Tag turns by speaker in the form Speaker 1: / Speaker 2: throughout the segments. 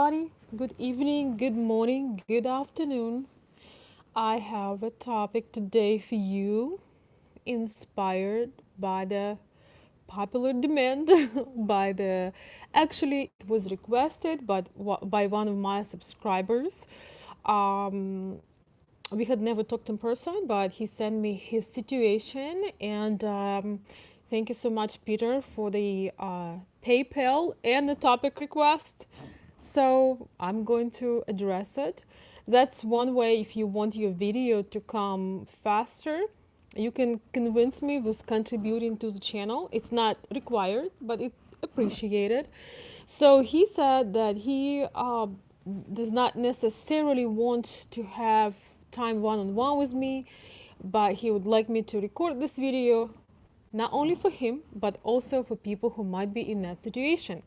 Speaker 1: Everybody, good evening, good morning, good afternoon. I have a topic today for you, inspired by the popular demand by the actually it was requested but by one of my subscribers. um we had never talked in person, but he sent me his situation. And thank you so much, Peter, for the PayPal and the topic request. So I'm going to address it. That's one way. If you want your video to come faster, you can convince me with contributing to the channel. It's not required, but it's appreciated. So he said that he does not necessarily want to have time one-on-one with me, but he would like me to record this video not only for him but also for people who might be in that situation.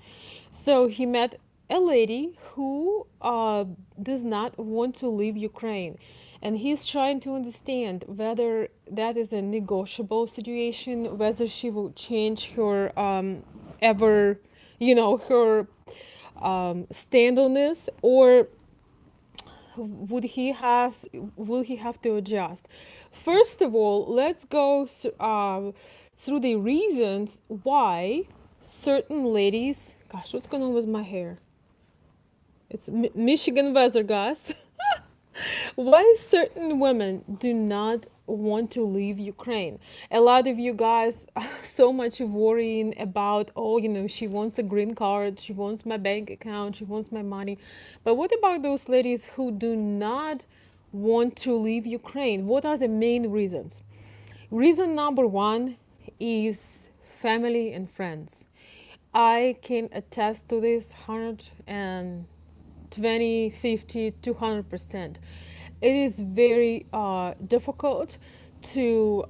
Speaker 1: So he met a lady who does not want to leave Ukraine, and he's trying to understand whether that is a negotiable situation, whether she will change her ever, her stand on this, or would he has will he have to adjust. First of all, let's go through the reasons why certain ladies, gosh, what's going on with my hair? It's Michigan weather, guys. Why certain women do not want to leave Ukraine. A lot of you guys are so much worrying about, oh, she wants a green card, she wants my bank account, she wants my money. But what about those ladies who do not want to leave Ukraine? What are the main reasons? Reason number one is family and friends. I can attest to this 120, 50, 200%. It is very difficult to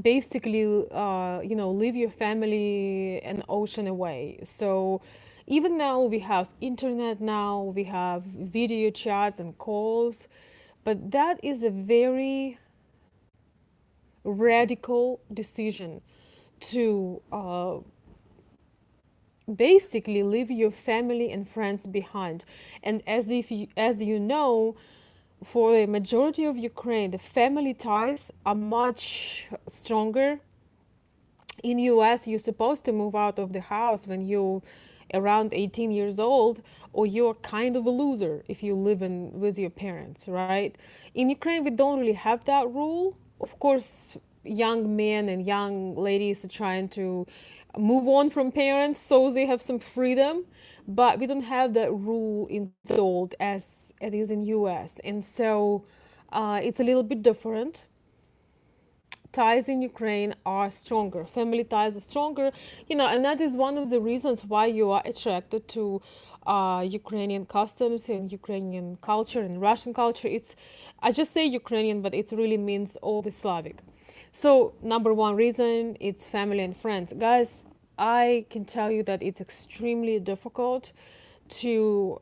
Speaker 1: basically, leave your family an ocean away. So even now we have internet, now we have video chats and calls, but that is a very radical decision to basically leave your family and friends behind. And as you know, for the majority of Ukraine, the family ties are much stronger. In US, you're supposed to move out of the house when you around 18 years old, or you're kind of a loser if you live in with your parents, right? In Ukraine, we don't really have that rule. Of course, young men and young ladies are trying to move on from parents so they have some freedom, but we don't have that rule installed as it is in US. And so it's a little bit different. Ties in Ukraine are stronger. Family ties are stronger, and that is one of the reasons why you are attracted to Ukrainian customs and Ukrainian culture and Russian culture. I just say Ukrainian, but it really means all the Slavic. So, number one reason, it's family and friends. Guys, I can tell you that it's extremely difficult to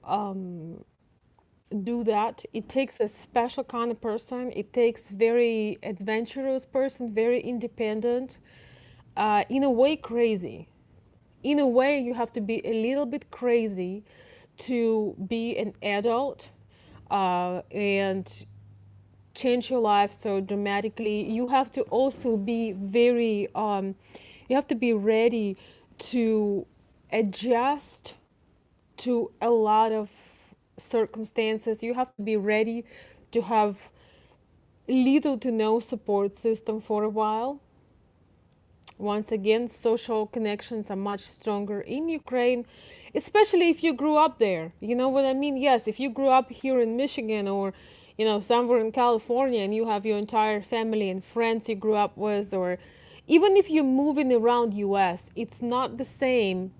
Speaker 1: do that. It takes a special kind of person. It takes very adventurous person, very independent, in a way crazy. In a way, you have to be a little bit crazy to be an adult and change your life so dramatically. You have to also be very, you have to be ready to adjust to a lot of circumstances. You have to be ready to have little to no support system for a while. Once again, social connections are much stronger in Ukraine, especially if you grew up there. You know what I mean? Yes, if you grew up here in Michigan, or somewhere in California, and you have your entire family and friends you grew up with, or even if you're moving around US, it's not the same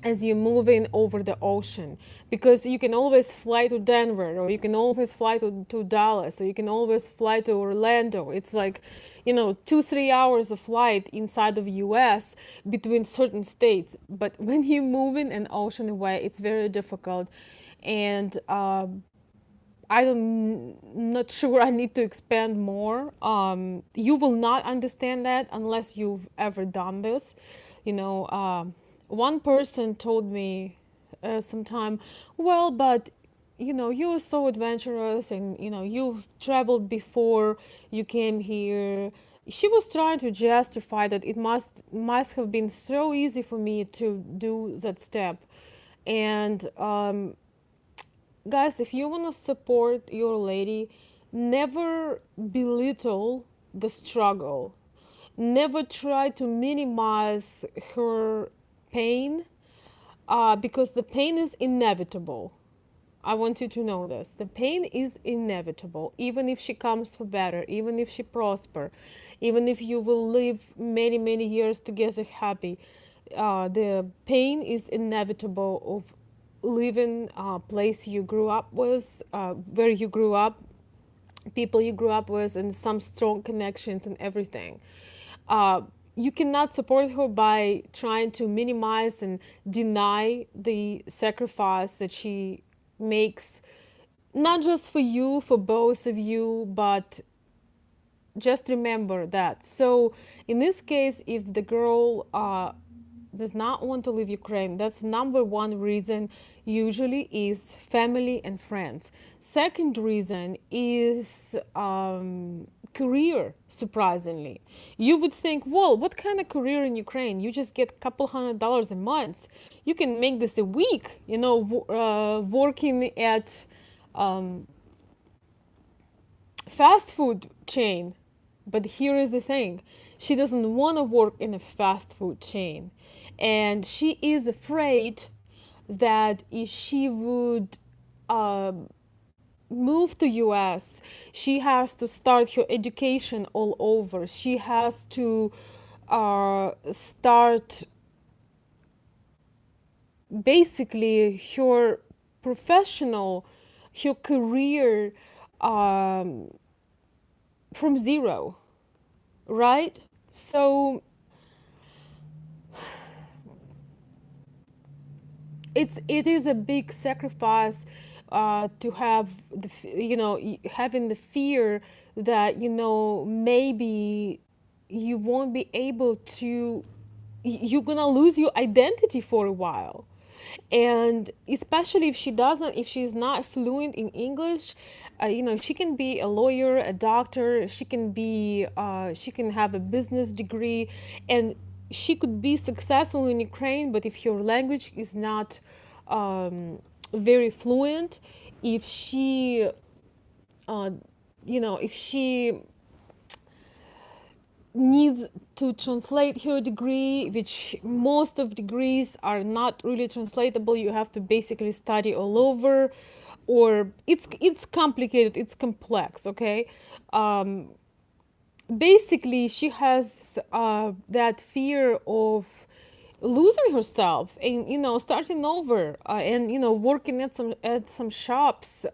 Speaker 1: as you're moving over the ocean, because you can always fly to Denver, or you can always fly to Dallas, or you can always fly to Orlando. It's like 2-3 hours of flight inside of US between certain states. But when you're moving an ocean away, it's very difficult. And not sure I need to expand more. You will not understand that unless you've ever done this. You know, One person told me sometime, well, but you're so adventurous, and you've traveled before you came here. She was trying to justify that it must have been so easy for me to do that step. And guys, if you want to support your lady, never belittle the struggle. Never try to minimize her pain, because the pain is inevitable. I want you to know this. The pain is inevitable, even if she comes for better, even if she prosper, even if you will live many, many years together happy. The pain is inevitable of living a place you grew up with, where you grew up, people you grew up with, and some strong connections and everything. Uh, you cannot support her by trying to minimize and deny the sacrifice that she makes, not just for you, for both of you, but just remember that. So, in this case, if the girl does not want to leave Ukraine, that's number one reason, usually is family and friends. Second reason is career, surprisingly. You would think, well, what kind of career in Ukraine? You just get a couple $100 a month. You can make this a week, working at fast food chain. But here is the thing, she doesn't want to work in a fast food chain. And she is afraid that if she would move to US, she has to start her education all over. She has to start basically her professional, her career um, from zero, right? So it is a big sacrifice to have having the fear that maybe you won't be able to, you're gonna lose your identity for a while. And especially if she's not fluent in English, she can be a lawyer, a doctor, she can have a business degree, and she could be successful in Ukraine. But if your language is not very fluent, if she uh, if she needs to translate her degree, which most of degrees are not really translatable, you have to basically study all over, or it's complicated, it's complex, okay? Basically, she has that fear of losing herself and starting over, and working at some shops,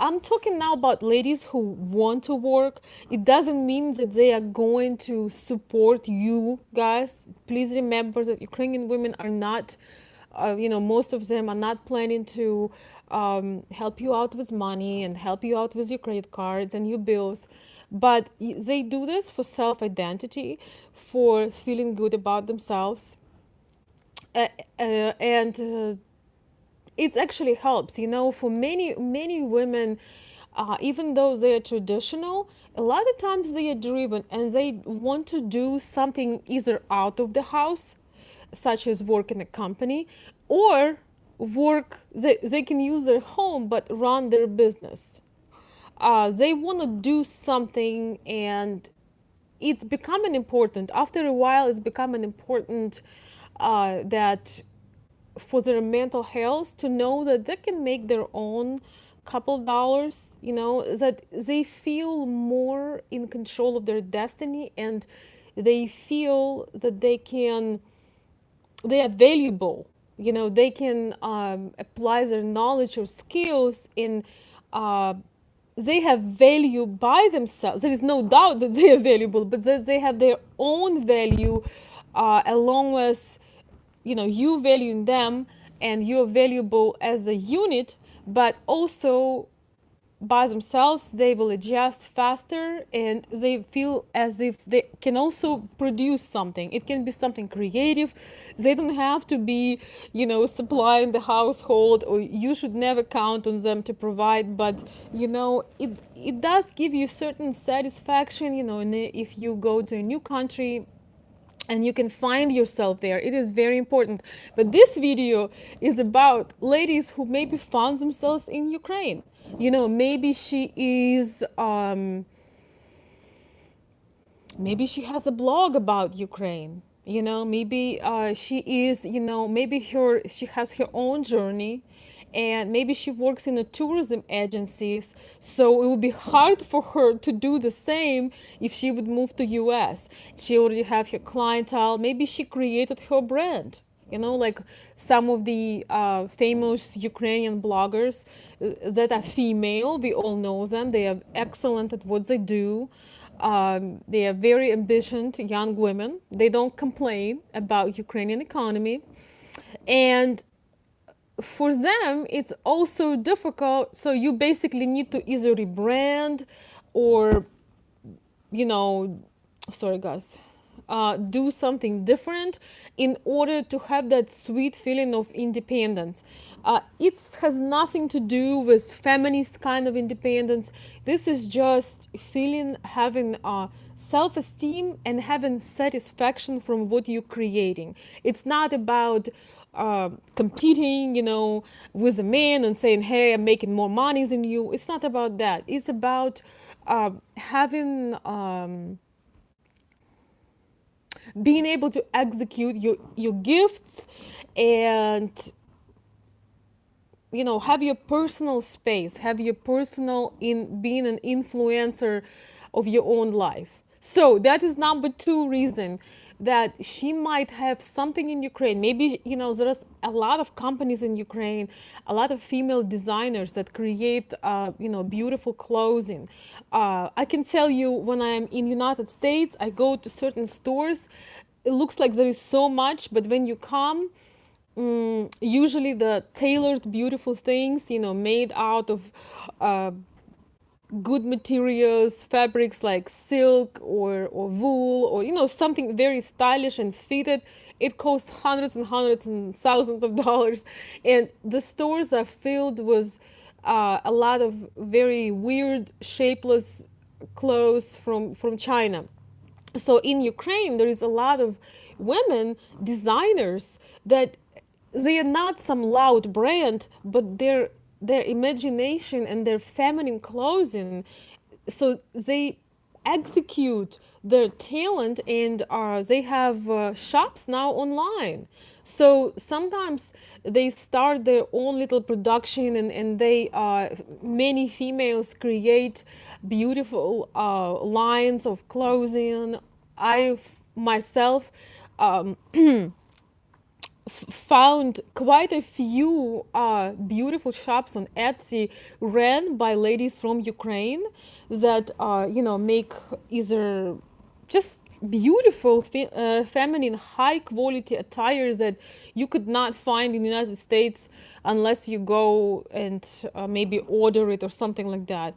Speaker 1: I'm talking now about ladies who want to work. It doesn't mean that they are going to support you, guys. Please remember that Ukrainian women are not, most of them are not planning to help you out with money and help you out with your credit cards and your bills. But they do this for self identity, for feeling good about themselves. And it actually helps, for many women, even though they are traditional, a lot of times they are driven and they want to do something either out of the house, such as work in a company, or they can use their home but run their business. They want to do something, and it's becoming important after a while. It's becoming important that for their mental health, to know that they can make their own couple dollars, that they feel more in control of their destiny, and they feel that they are valuable. They can apply their knowledge or skills in, they have value by themselves. There is no doubt that they are valuable, but that they have their own value, along with you valuing them, and you're valuable as a unit. But also by themselves, they will adjust faster and they feel as if they can also produce something. It can be something creative. They don't have to be, supplying the household, or you should never count on them to provide. But, it does give you certain satisfaction, if you go to a new country and you can find yourself there. It is very important. But this video is about ladies who maybe found themselves in Ukraine. Maybe she is maybe she has a blog about Ukraine. Maybe she is, maybe she has her own journey, and maybe she works in a tourism agencies. So it would be hard for her to do the same if she would move to US. She already have her clientele. Maybe she created her brand. Like some of the famous Ukrainian bloggers that are female, we all know them. They are excellent at what they do. They are very ambitious young women. They don't complain about Ukrainian economy. And for them, it's also difficult. So you basically need to either rebrand or, you know, sorry guys, do something different in order to have that sweet feeling of independence. It has nothing to do with feminist kind of independence. This is just feeling, having self-esteem and having satisfaction from what you're creating. It's not about competing, with a man and saying, "Hey, I'm making more money than you." It's not about that. It's about having being able to execute your gifts, and have your personal space, have your personal in being an influencer of your own life. So that is number two reason that she might have something in Ukraine. Maybe, there's a lot of companies in Ukraine, a lot of female designers that create, beautiful clothing. I can tell you, when I'm in United States, I go to certain stores. It looks like there is so much, but when you come, usually the tailored, beautiful things, made out of good materials, fabrics like silk or wool, or something very stylish and fitted. It costs hundreds and hundreds and thousands of dollars, and the stores are filled with a lot of very weird, shapeless clothes from China. So in Ukraine, there is a lot of women designers that they are not some loud brand, but their imagination and their feminine clothing, so they execute their talent, and they have shops now online. So sometimes they start their own little production, and they many females create beautiful lines of clothing. I've myself found quite a few beautiful shops on Etsy ran by ladies from Ukraine that make either just beautiful feminine high quality attires that you could not find in the United States unless you go and maybe order it or something like that.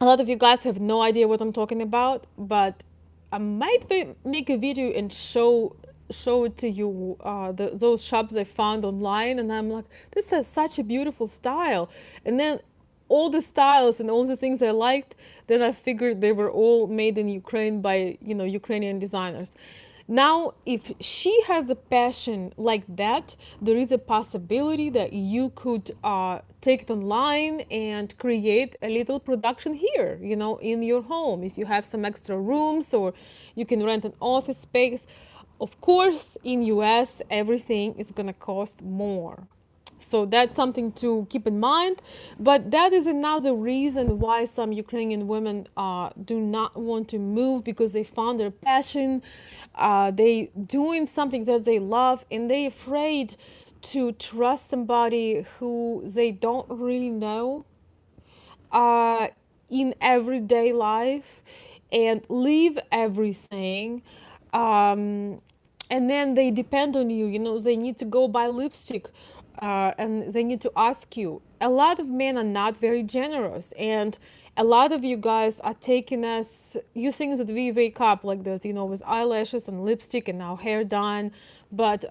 Speaker 1: A lot of you guys have no idea what I'm talking about, but I might make a video and show it to you, those shops I found online, and I'm like, this has such a beautiful style. And then all the styles and all the things I liked, then I figured they were all made in Ukraine by Ukrainian designers. Now, if she has a passion like that, there is a possibility that you could take it online and create a little production here, in your home. If you have some extra rooms, or you can rent an office space. Of course, in US, everything is gonna cost more. So that's something to keep in mind. But that is another reason why some Ukrainian women do not want to move, because they found their passion. They doing something that they love, and they afraid to trust somebody who they don't really know in everyday life, and leave everything. And then they depend on you. They need to go buy lipstick and they need to ask you. A lot of men are not very generous, and a lot of you guys are taking us. You think that we wake up like this, with eyelashes and lipstick and our hair done, but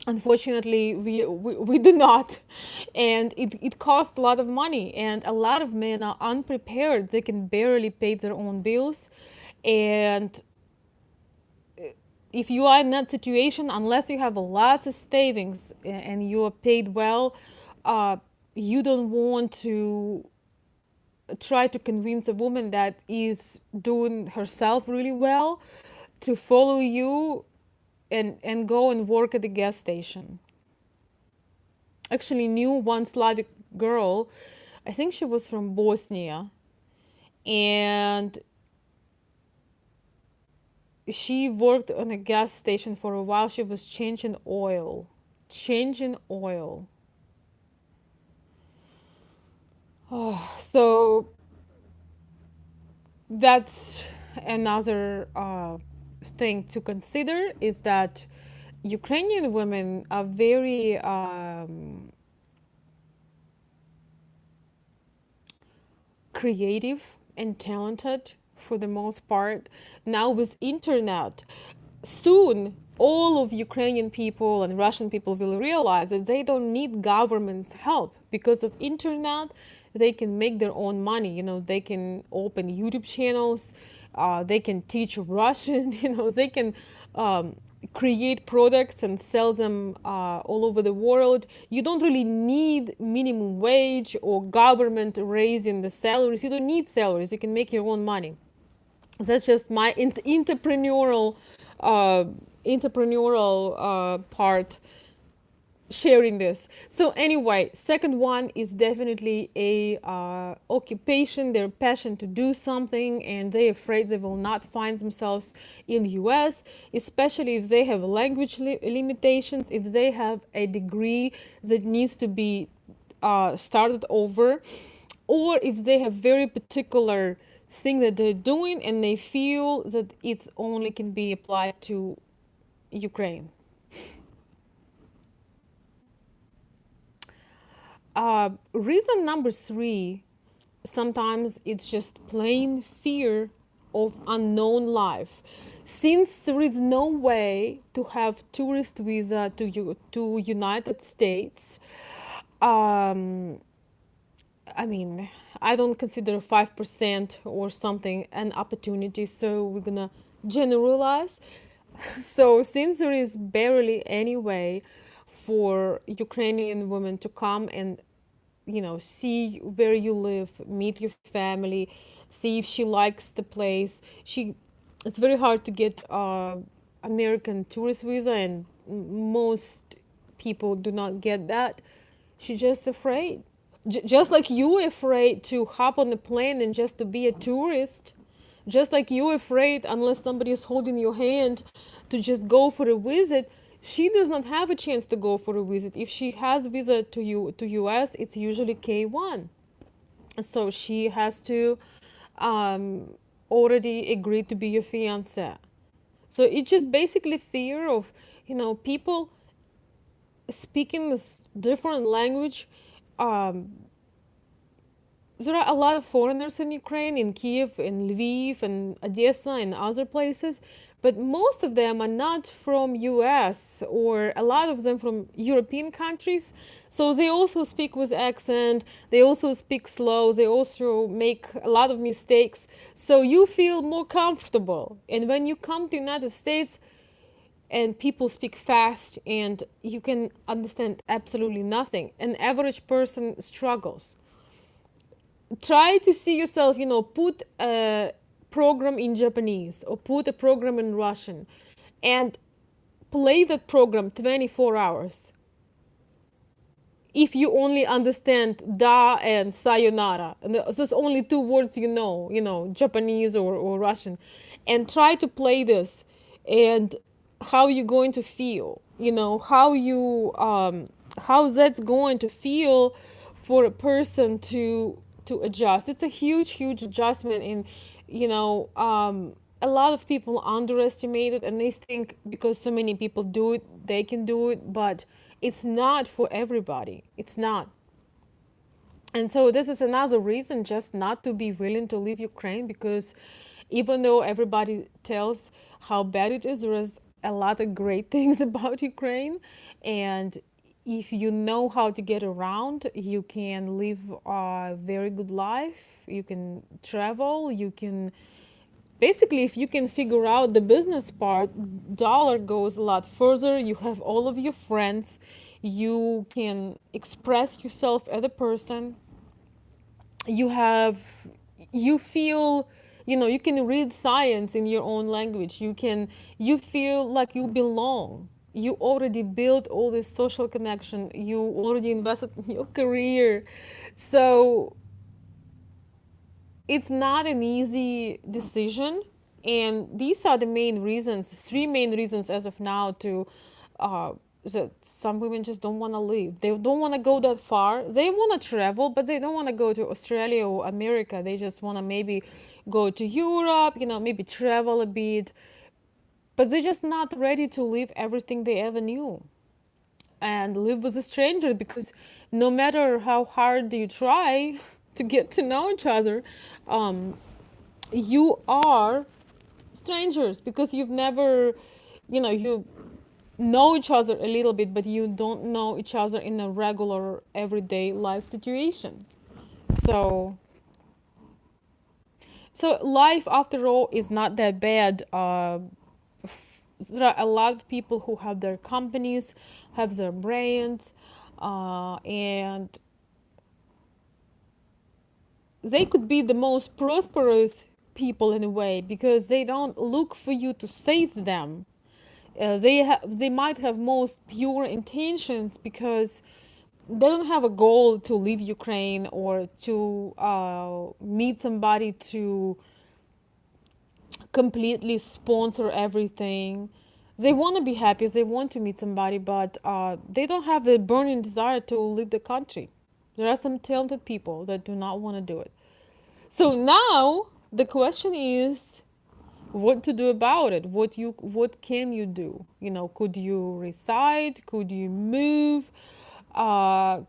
Speaker 1: unfortunately we do not, and it costs a lot of money, and a lot of men are unprepared. They can barely pay their own bills, and if you are in that situation, unless you have lots of savings and you are paid well, uh, you don't want to try to convince a woman that is doing herself really well to follow you and go and work at the gas station. Actually knew one Slavic girl, I think she was from Bosnia, and she worked on a gas station for a while. She was changing oil. Changing oil. So that's another thing to consider, is that Ukrainian women are very creative and talented for the most part. Now with internet, soon all of Ukrainian people and Russian people will realize that they don't need government's help. Because of internet, they can make their own money. They can open YouTube channels, they can teach Russian, they can create products and sell them all over the world. You don't really need minimum wage or government raising the salaries. You don't need salaries. You can make your own money. That's just my uh, entrepreneurial part, sharing this. So anyway, second one is definitely a occupation, their passion to do something, and they're afraid they will not find themselves in the US, especially if they have language limitations, if they have a degree that needs to be started over, or if they have very particular thing that they're doing and they feel that it's only can be applied to Ukraine. Reason number three, sometimes it's just plain fear of unknown life. Since there is no way to have tourist visa to United States, um, I mean, I don't consider 5% or something an opportunity, so we're gonna generalize. So, since there is barely any way for Ukrainian women to come and, see where you live, meet your family, see if she likes the place, it's very hard to get American tourist visa, and most people do not get that. She's just afraid. Just like you afraid to hop on the plane and just to be a tourist, just like you afraid unless somebody is holding your hand to just go for a visit, she does not have a chance to go for a visit. If she has visa to US, it's usually K1, so she has to already agree to be your fiance. So it's just basically fear of people speaking this different language. There are a lot of foreigners in Ukraine, in Kiev, in Lviv, and Odessa, and other places, but most of them are not from US, or a lot of them from European countries. So they also speak with accent, they also speak slow, they also make a lot of mistakes. So you feel more comfortable. And when you come to United States and people speak fast and you can understand absolutely nothing, an average person struggles. Try to see yourself, put a program in Japanese or put a program in Russian and play that program 24 hours. If you only understand da and sayonara, and there's only two words Japanese or Russian, and try to play this, and how you're going to feel, how that's going to feel for a person to adjust. It's a huge adjustment in, a lot of people underestimate it and they think because so many people do it, they can do it, but it's not for everybody. It's not. And so this is another reason just not to be willing to leave Ukraine, because even though everybody tells how bad it is, there is a lot of great things about Ukraine. And if you know how to get around, you can live a very good life. You can travel, you can basically, if you can figure out the business part, dollar goes a lot further. You have all of your friends, you can express yourself as a person, you have, you feel, you can read science in your own language, you feel like you belong. You already built all this social connection, you already invested in your career. So it's not an easy decision, and these are the main reasons, three main reasons as of now, to uh, that some women just don't want to leave. They don't want to go that far. They want to travel, but they don't want to go to Australia or America. They just want to maybe go to Europe, maybe travel a bit, but they're just not ready to leave everything they ever knew and live with a stranger, because no matter how hard you try to get to know each other, um, you are strangers, because you've never, you know each other a little bit, but you don't know each other in a regular everyday life situation. So life after all is not that bad. There are a lot of people who have their companies, have their brands, and they could be the most prosperous people in a way, because they don't look for you to save them. They might have most pure intentions, because they don't have a goal to leave Ukraine or to meet somebody to completely sponsor everything. They want to be happy, they want to meet somebody, but they don't have a burning desire to leave the country. There are some talented people that do not want to do it. So now the question is what to do about it. What can you do? Could you reside? Could you move?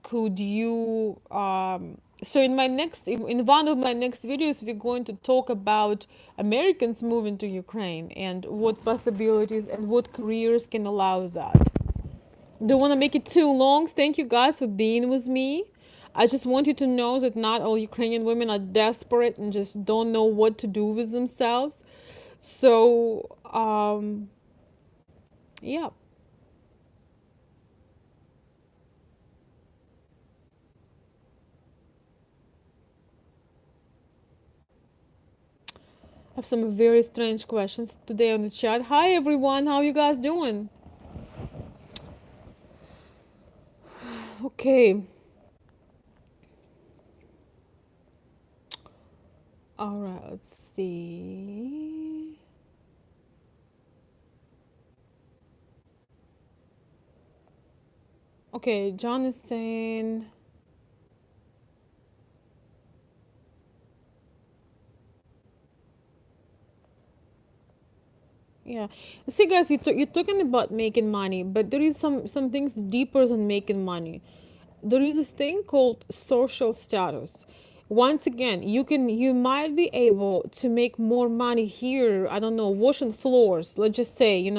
Speaker 1: Could you so in one of my next videos, we're going to talk about Americans moving to Ukraine and what possibilities and what careers can allow that. Don't want to make it too long. Thank you guys for being with me. I just want you to know that not all Ukrainian women are desperate and just don't know what to do with themselves. So, yeah, I have some very strange questions today on the chat. Hi everyone, how you guys doing? Okay, all right, let's see. Okay, John is saying, yeah. See, guys, you're talking about making money, but there is some things deeper than making money. There is this thing called social status. Once again, you might be able to make more money here, I don't know, washing floors, let's just say,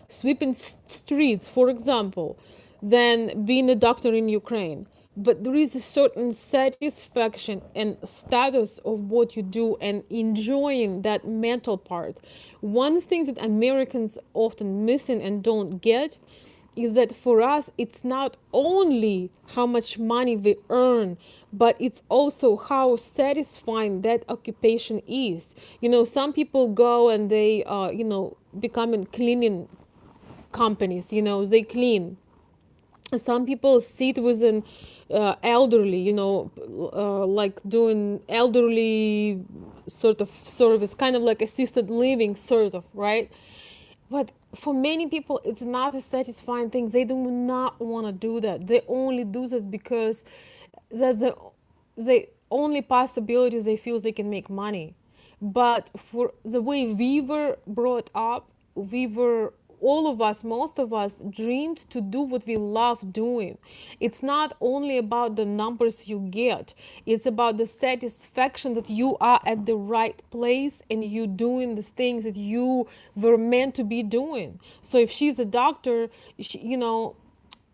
Speaker 1: sweeping streets, for example, than being a doctor in Ukraine. But there is a certain satisfaction and status of what you do and enjoying that mental part. One thing that Americans often missing and don't get is that for us it's not only how much money we earn, but it's also how satisfying that occupation is. Some people go and they become in cleaning companies, they clean. Some people sit with an elderly, like doing elderly sort of service, kind of like assisted living sort of, right? But for many people, it's not a satisfying thing. They do not want to do that. They only do this because that's the only possibilities they feel they can make money. But for the way we were brought up, we were, all of us, most of us dreamed to do what we love doing. It's not only about the numbers you get, it's about the satisfaction that you are at the right place and you doing the things that you were meant to be doing. So if she's a doctor, she,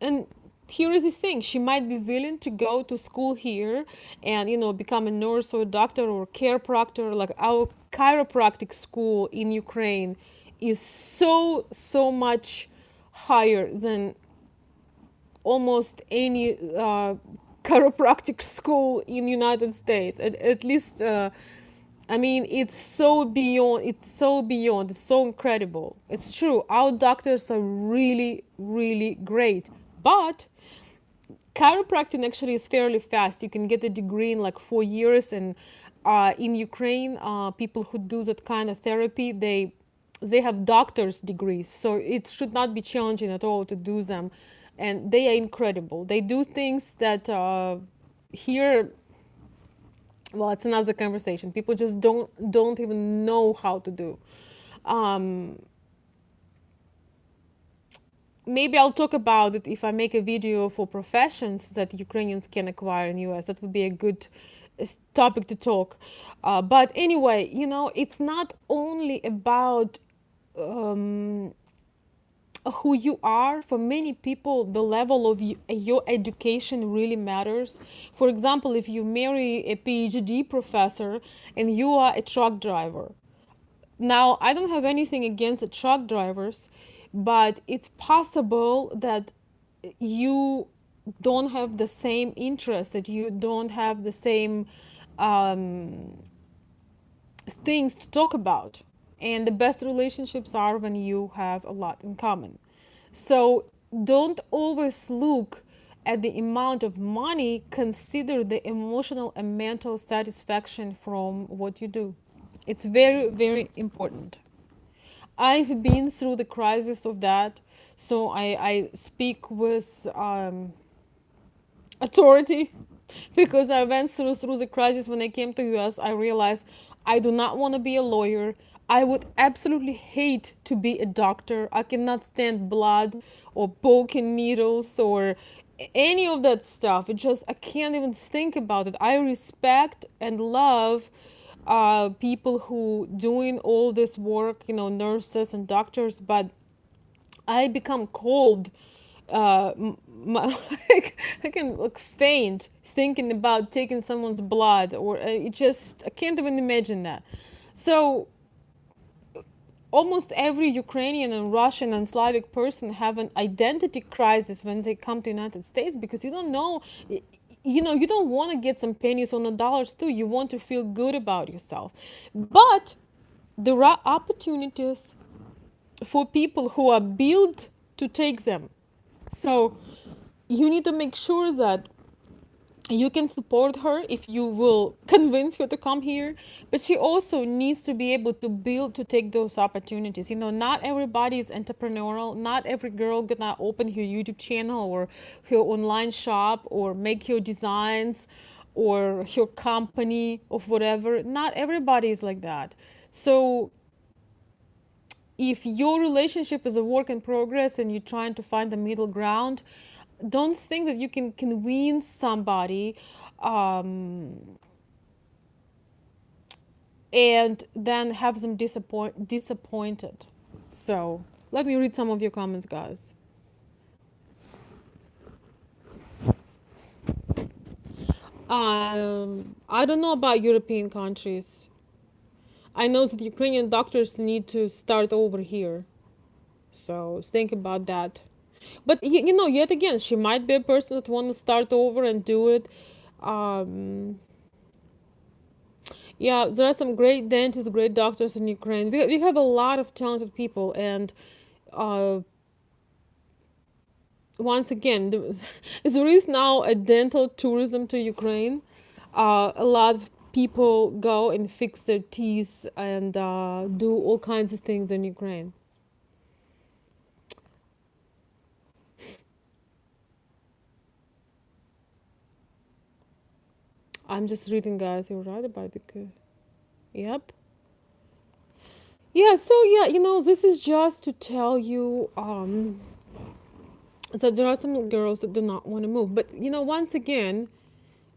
Speaker 1: and here is the thing, she might be willing to go to school here and become a nurse or a doctor or chiropractor. Like our chiropractic school in Ukraine is so much higher than almost any chiropractic school in United States, at least I mean, it's so incredible. It's true, our doctors are really, really great, but chiropractic actually is fairly fast. You can get a degree in like 4 years, and in Ukraine, people who do that kind of therapy, they have doctor's degrees, so it should not be challenging at all to do them, and they are incredible. They do things that here, well, it's another conversation. People just don't even know how to do. Um, Maybe I'll talk about it if I make a video for professions that Ukrainians can acquire in US. That would be a good topic to talk. But anyway, it's not only about um, who you are. For many people, the level of your education really matters. For example, if you marry a PhD professor and you are a truck driver, now, I don't have anything against the truck drivers, but it's possible that you don't have the same interest, that you don't have the same um, things to talk about. And the best relationships are when you have a lot in common. So don't always look at the amount of money, consider the emotional and mental satisfaction from what you do. It's very, very important. I've been through the crisis of that, so I speak with authority because I went through the crisis when I came to US. I realized I do not want to be a lawyer. I would absolutely hate to be a doctor. I cannot stand blood or poking needles or any of that stuff. It just, I can't even think about it. I respect and love people who doing all this work, nurses and doctors, but I become cold. Like, I can like faint thinking about taking someone's blood, or it just, I can't even imagine that. So almost every Ukrainian and Russian and Slavic person have an identity crisis when they come to United States, because you don't know, you don't want to get some pennies on the dollars too. You want to feel good about yourself, but there are opportunities for people who are built to take them. So you need to make sure that you can support her if you will convince her to come here, but she also needs to be able to build to take those opportunities. Not everybody is entrepreneurial. Not every girl gonna open her YouTube channel or her online shop or make her designs or her company of whatever. Not everybody is like that. So if your relationship is a work in progress and you're trying to find the middle ground, don't think that you can convince somebody and then have them disappointed. So let me read some of your comments, guys. I don't know about European countries. I know that Ukrainian doctors need to start over here. So think about that. But yet again, she might be a person that want to start over and do it. Um, yeah, there are some great dentists, great doctors in Ukraine. We have a lot of talented people, and uh, once again, there is now a dental tourism to Ukraine. A lot of people go and fix their teeth and do all kinds of things in Ukraine. I'm just reading, guys. You're right about the. Yep. Yeah, so yeah, this is just to tell you that there are some girls that do not want to move. But once again,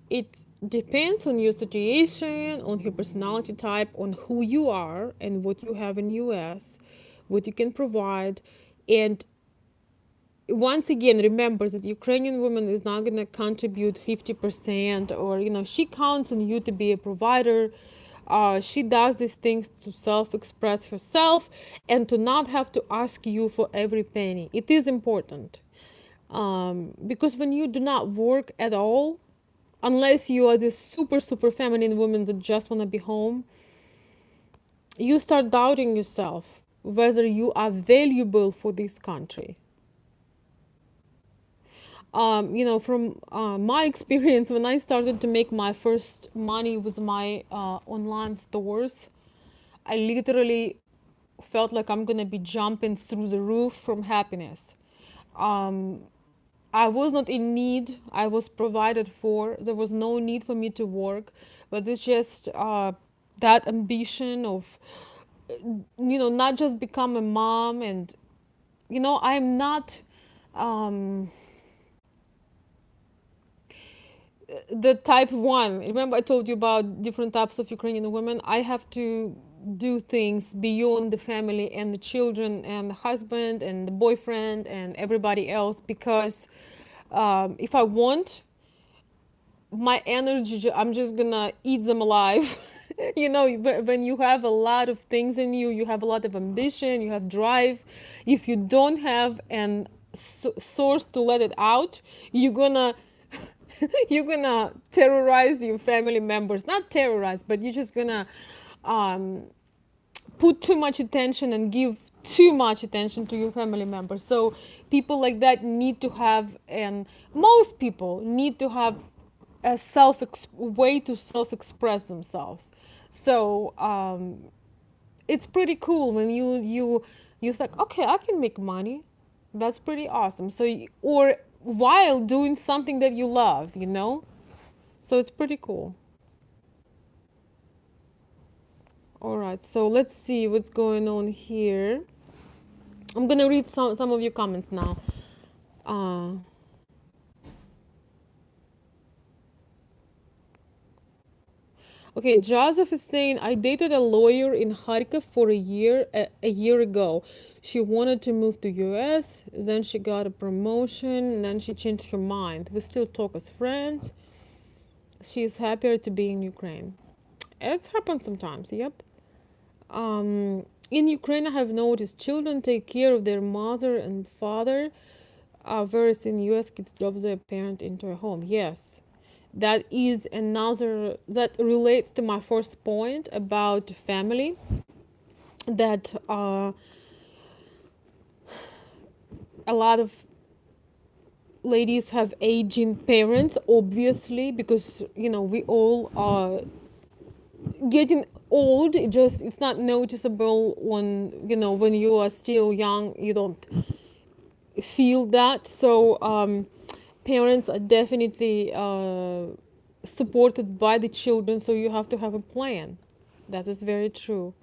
Speaker 1: it depends on your situation, on your personality type, on who you are and what you have in US, what you can provide. And once again, remember that Ukrainian woman is not going to contribute 50%, or she counts on you to be a provider. She does these things to self-express herself and to not have to ask you for every penny. It is important, because when you do not work at all, unless you are this super super feminine woman that just want to be home, you start doubting yourself whether you are valuable for this country. From my experience, when I started to make my first money with my online stores, I literally felt like I'm gonna be jumping through the roof from happiness. Um, I was not in need. I was provided for. There was no need for me to work, but it's just that ambition of, not just become a mom. And I'm not um, the type one. Remember, I told you about different types of Ukrainian women. I have to do things beyond the family and the children and the husband and the boyfriend and everybody else, because if I want my energy, I'm just gonna eat them alive. When you have a lot of things in you, you have a lot of ambition, you have drive. If you don't have an source to let it out, you're gonna you're gonna terrorize your family members. Not terrorize, but you're just gonna um, put too much attention and give too much attention to your family members. So people like that need to have, and most people need to have a way to self express themselves. So it's pretty cool when you think, okay, I can make money. That's pretty awesome. Or while doing something that you love. So it's pretty cool. All right, so let's see what's going on here. I'm gonna read some of your comments now. Uh, okay, Joseph is saying, I dated a lawyer in Kharkiv for a year ago. She wanted to move to US, then she got a promotion, and then she changed her mind. We still talk as friends. She is happier to be in Ukraine. It's happened sometimes, yep. In Ukraine, I have noticed children take care of their mother and father, whereas in US, kids drop their parent into a home. Yes, that is another that relates to my first point about family. That a lot of ladies have aging parents, obviously, because we all are getting old. It's not noticeable when you are still young. You don't feel that. So parents are definitely supported by the children, so you have to have a plan. That is very true.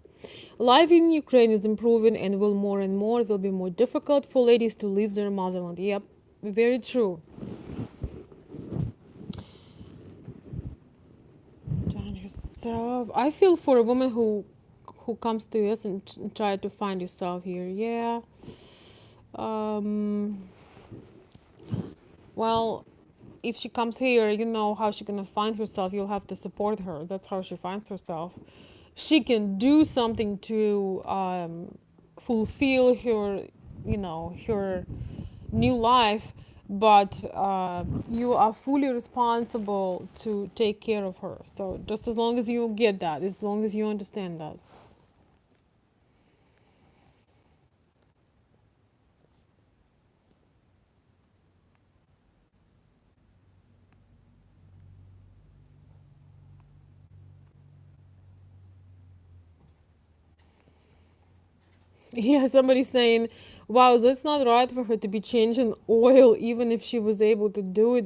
Speaker 1: Life in Ukraine is improving and will more and more. It will be more difficult for ladies to leave their motherland. Yep, very true. So I feel for a woman who comes to us and try to find yourself here. Yeah. Um, well, if she comes here, you know how she's gonna find herself. You'll have to support her. That's how she finds herself. She can do something to fulfill her new life, but you are fully responsible to take care of her. So just as long as you get that, as long as you understand that. Yeah, somebody saying, wow, that's not right for her to be changing oil, even if she was able to do it.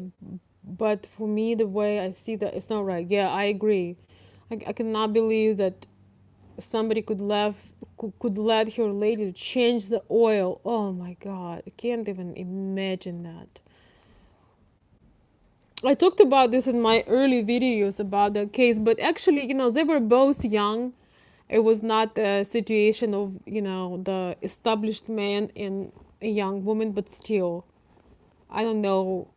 Speaker 1: But for me, the way I see that, it's not right. Yeah, I agree. I cannot believe that somebody could let her lady to change the oil. Oh my god, I can't even imagine that. I talked about this in my early videos about the case, but actually, they were both young. It was not a situation of, the established man and a young woman, but still, I don't know.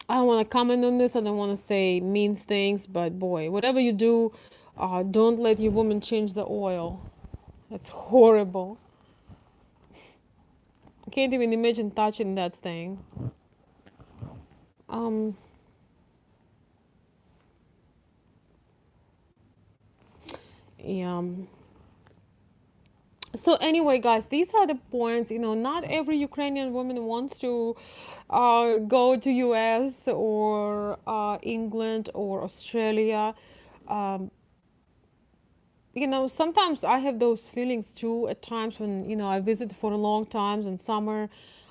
Speaker 1: I don't want to comment on this. I don't want to say mean things, but boy, whatever you do, don't let your woman change the oil. That's horrible. I can't even imagine touching that thing. Um, yeah. So anyway, guys, these are the points. Not every Ukrainian woman wants to go to US or England or Australia. Um, Sometimes I have those feelings too at times when, I visit for a long times in summer.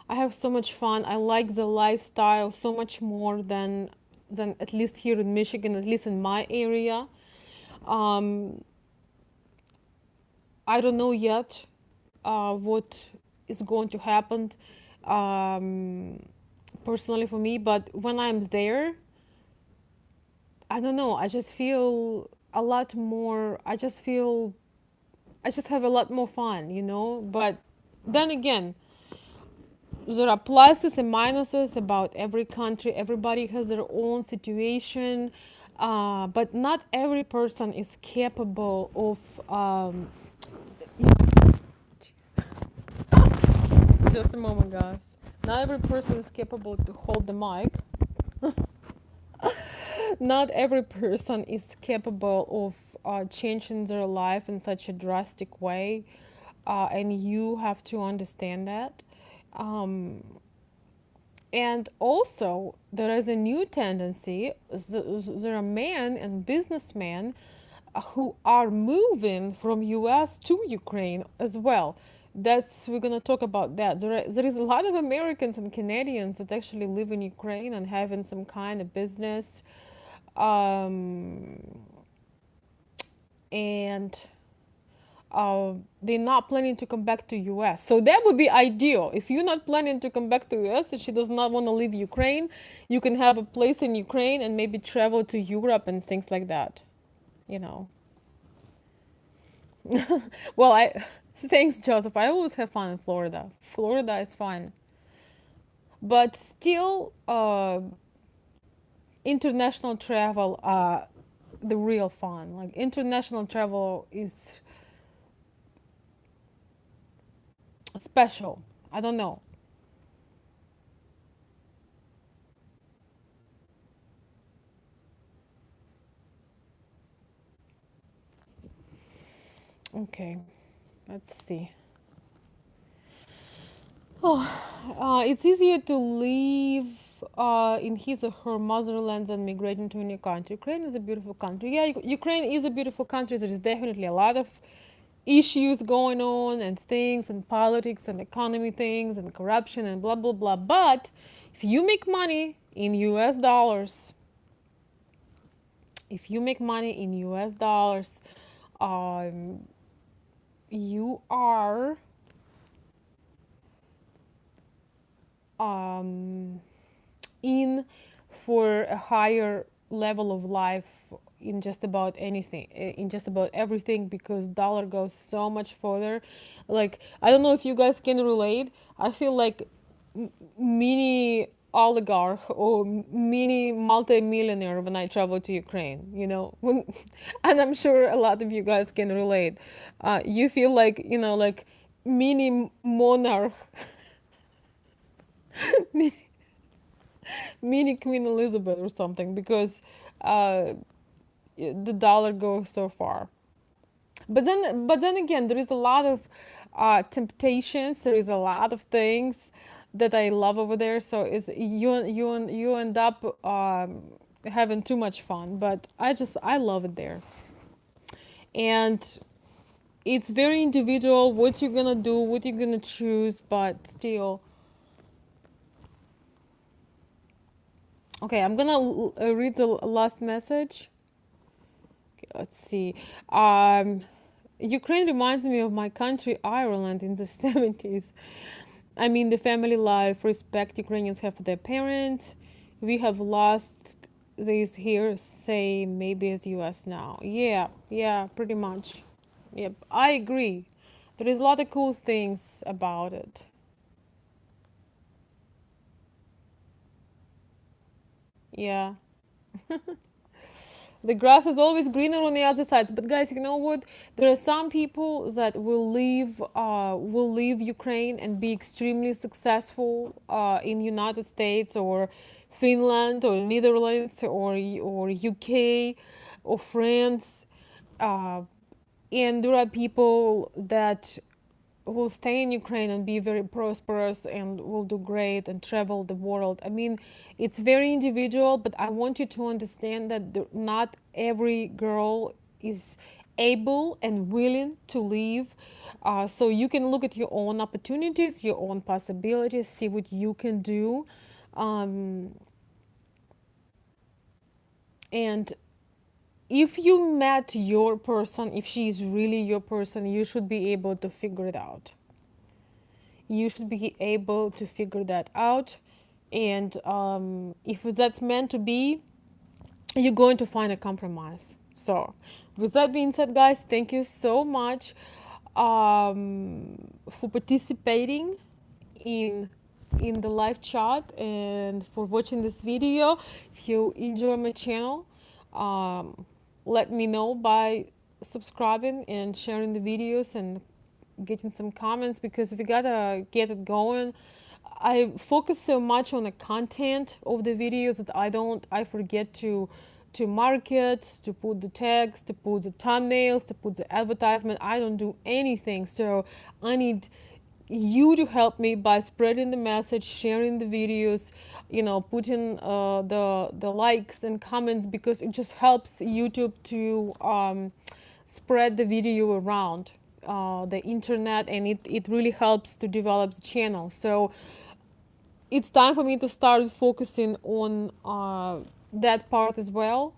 Speaker 1: I have so much fun. I like the lifestyle so much more than at least here in Michigan, at least in my area. Um, I don't know yet what is going to happen um, personally for me, but when I'm there, I don't know. I just feel a lot more. I just have a lot more fun. But then again, there are pluses and minuses about every country. Everybody has their own situation, but not every person is capable of. Just a moment, guys. Not every person is capable to hold the mic. Not every person is capable of changing their life in such a drastic way, and you have to understand that. Um, and also, there is a new tendency. There are men and businessmen who are moving from US to Ukraine as well. We're gonna talk about that. There is a lot of Americans and Canadians that actually live in Ukraine and having some kind of business, um, and they're not planning to come back to US. So that would be ideal. If you're not planning to come back to US and she does not want to leave Ukraine, you can have a place in Ukraine and maybe travel to Europe and things like that. You know. Well, I thanks, Joseph. I always have fun in Florida. Florida is fun, but still, international travel, the real fun. Like international travel is special. I don't know. Okay, let's see. Oh, it's easier to live in his or her motherland than migrate into a new country. Ukraine is a beautiful country. Yeah, Ukraine is a beautiful country. There is definitely a lot of issues going on and things and politics and economy things and corruption and blah blah blah. But if you make money in US dollars, if you make money in US dollars, um, you are um, in for a higher level of life in just about anything, in just about everything, because dollar goes so much further. Like, I don't know if you guys can relate. I feel like mini oligarch or mini multi-millionaire when I travel to Ukraine, when, and I'm sure a lot of you guys can relate. You feel like, like mini monarch, mini Queen Elizabeth or something, because uh, the dollar goes so far. But then again, there is a lot of temptations. There is a lot of things that I love over there. So it's you end up having too much fun. But I love it there, and it's very individual what you're gonna do, what you're gonna choose. But still, okay, I'm gonna read the last message. Okay, let's see. Ukraine reminds me of my country, Ireland, in the 70s. I mean, the family life, respect Ukrainians have for their parents. We have lost this here, same maybe as US now. Yeah, yeah, pretty much. Yep, I agree. There is a lot of cool things about it. Yeah. The grass is always greener on the other sides. But guys, you know what? There are some people that will leave Ukraine and be extremely successful in United States or Finland or Netherlands or UK or France. Uh, and there are people that will stay in Ukraine and be very prosperous and will do great and travel the world. I mean, it's very individual, but I want you to understand that not every girl is able and willing to leave. So you can look at your own opportunities, your own possibilities, see what you can do. Um, and if you met your person, if she is really your person, you should be able to figure it out. You should be able to figure that out. And if that's meant to be, you're going to find a compromise. So, with that being said, guys, thank you so much for participating in the live chat and for watching this video. If you enjoy my channel, um, let me know by subscribing and sharing the videos and getting some comments, because we gotta get it going. I focus so much on the content of the videos that I forget to market, to put the text, to put the thumbnails, to put the advertisement. I don't do anything. So I need you to help me by spreading the message, sharing the videos, putting the likes and comments, because it just helps YouTube to spread the video around the internet, and it really helps to develop the channel. So it's time for me to start focusing on that part as well.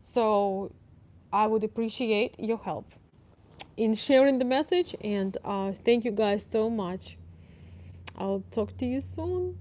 Speaker 1: So I would appreciate your help in sharing the message, and thank you guys so much. I'll talk to you soon.